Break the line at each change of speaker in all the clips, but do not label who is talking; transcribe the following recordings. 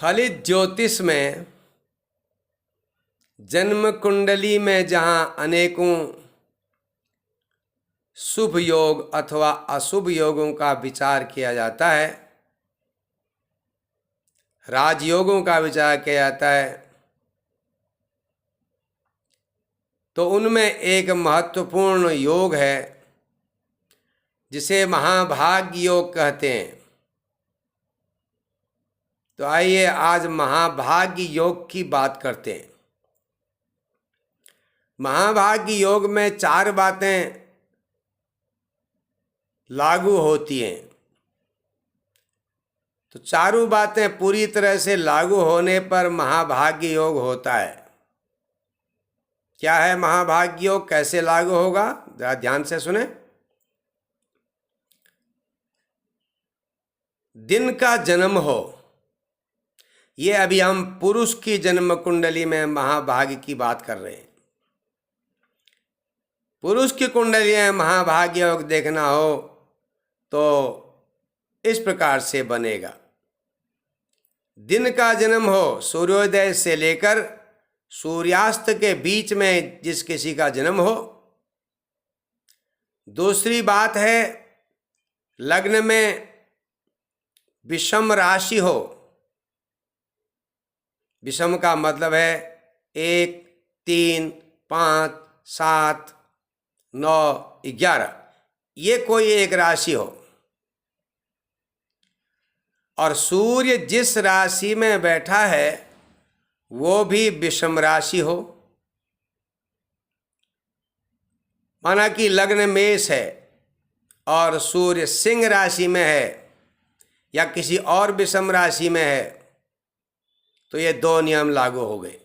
फलित ज्योतिष में जन्म कुंडली में जहाँ अनेकों शुभ योग अथवा अशुभ योगों का विचार किया जाता है, राजयोगों का विचार किया जाता है, तो उनमें एक महत्वपूर्ण योग है जिसे महाभाग्य योग कहते हैं। तो आइए आज महाभाग्य योग की बात करते हैं। महाभाग्य योग में 4 बातें लागू होती हैं। तो चारों बातें पूरी तरह से लागू होने पर महाभाग्य योग होता है। क्या है महाभाग्य योग, कैसे लागू होगा, जरा ध्यान से सुने। दिन का जन्म हो, ये अभी हम पुरुष की जन्म कुंडली में महाभाग्य की बात कर रहे हैं। पुरुष की कुंडली में महाभाग्य योग देखना हो तो इस प्रकार से बनेगा। दिन का जन्म हो, सूर्योदय से लेकर सूर्यास्त के बीच में जिस किसी का जन्म हो। दूसरी बात है लग्न में विषम राशि हो। विषम का मतलब है 1, 3, 5, 7, 9, 11, ये कोई एक राशि हो। और सूर्य जिस राशि में बैठा है वो भी विषम राशि हो। माना कि लग्न मेष है और सूर्य सिंह राशि में है या किसी और विषम राशि में है, तो ये 2 नियम लागू हो गए।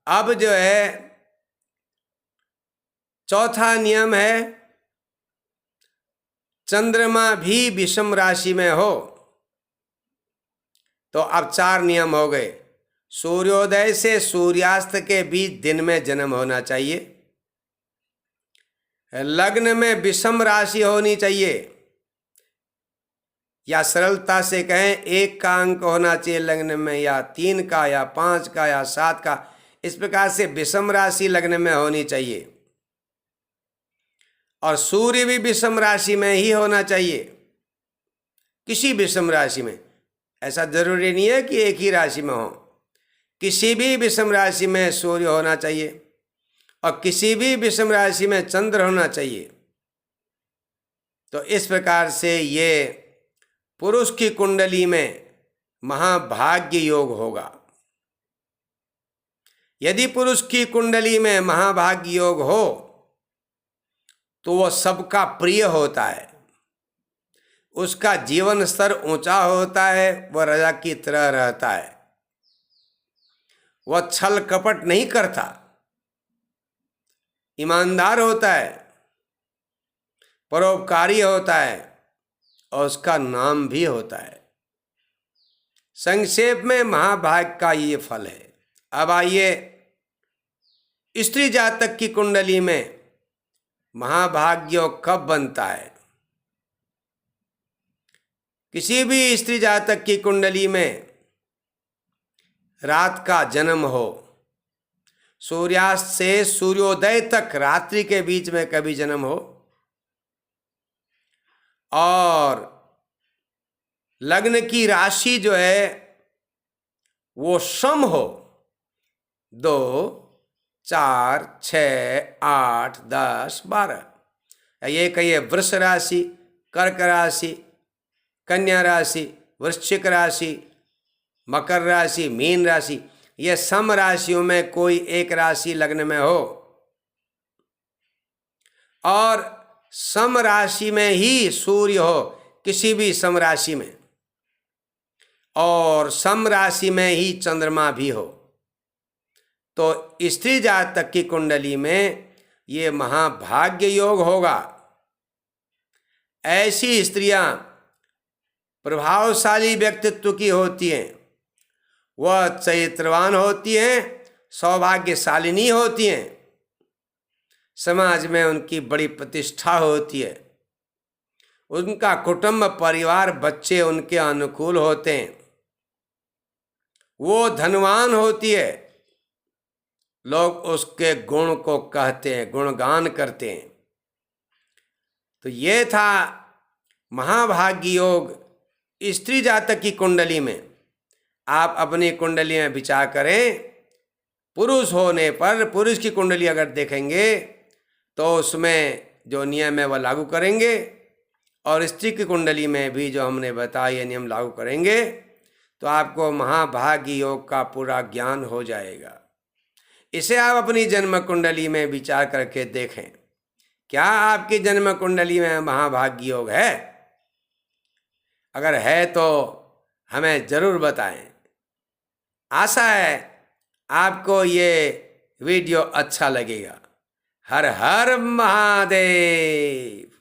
अब जो है चौथा नियम है, चंद्रमा भी विषम राशि में हो। तो अब 4 नियम हो गए। सूर्योदय से सूर्यास्त के बीच दिन में जन्म होना चाहिए। लग्न में विषम राशि होनी चाहिए, या सरलता से कहें 1 का अंक होना चाहिए लग्न में, या 3 का, या 5 का, या 7 का। इस प्रकार से विषम राशि लग्न में होनी चाहिए। और सूर्य भी विषम राशि में ही होना चाहिए। किसी विषम राशि में, ऐसा जरूरी नहीं है कि एक ही राशि में हो। किसी भी विषम राशि में सूर्य होना चाहिए और किसी भी विषम राशि में चंद्र होना चाहिए। तो इस प्रकार से ये पुरुष की कुंडली में महाभाग्य योग होगा। यदि पुरुष की कुंडली में महाभाग्य योग हो तो वह सबका प्रिय होता है, उसका जीवन स्तर ऊंचा होता है, वह राजा की तरह रहता है, वह छल कपट नहीं करता, ईमानदार होता है, परोपकारी होता है और उसका नाम भी होता है। संक्षेप में महाभाग्य का ये फल है। अब आइए स्त्री जातक की कुंडली में महाभाग्य योग कब बनता है। किसी भी स्त्री जातक की कुंडली में रात का जन्म हो, सूर्यास्त से सूर्योदय तक रात्रि के बीच में कभी जन्म हो, और लग्न की राशि जो है वो सम हो, 2, 4, 6, 8, 10, 12, ये कहिए वृष राशि, कर्क राशि, कन्या राशि, वृश्चिक राशि, मकर राशि, मीन राशि, ये सम राशियों में कोई एक राशि लग्न में हो, और सम राशि में ही सूर्य हो किसी भी सम राशि में, और सम राशि में ही चंद्रमा भी हो, तो स्त्री जातक की कुंडली में ये महाभाग्य योग होगा। ऐसी स्त्रियां प्रभावशाली व्यक्तित्व की होती हैं, वह चरित्रवान होती हैं, सौभाग्यशालिनी होती हैं, समाज में उनकी बड़ी प्रतिष्ठा होती है, उनका कुटुंब परिवार बच्चे उनके अनुकूल होते हैं, वो धनवान होती है, लोग उसके गुण को कहते हैं, गुणगान करते हैं। तो ये था महाभाग्य योग स्त्री जातक की कुंडली में। आप अपनी कुंडली में विचार करें, पुरुष होने पर पुरुष की कुंडली अगर देखेंगे तो उसमें जो नियम है वह लागू करेंगे, और स्त्री की कुंडली में भी जो हमने बताया ये नियम लागू करेंगे तो आपको महाभाग्य योग का पूरा ज्ञान हो जाएगा। इसे आप अपनी जन्म कुंडली में विचार करके देखें, क्या आपकी जन्म कुंडली में महाभाग्य योग है? अगर है तो हमें जरूर बताएं। आशा है आपको ये वीडियो अच्छा लगेगा। हर हर महादेव।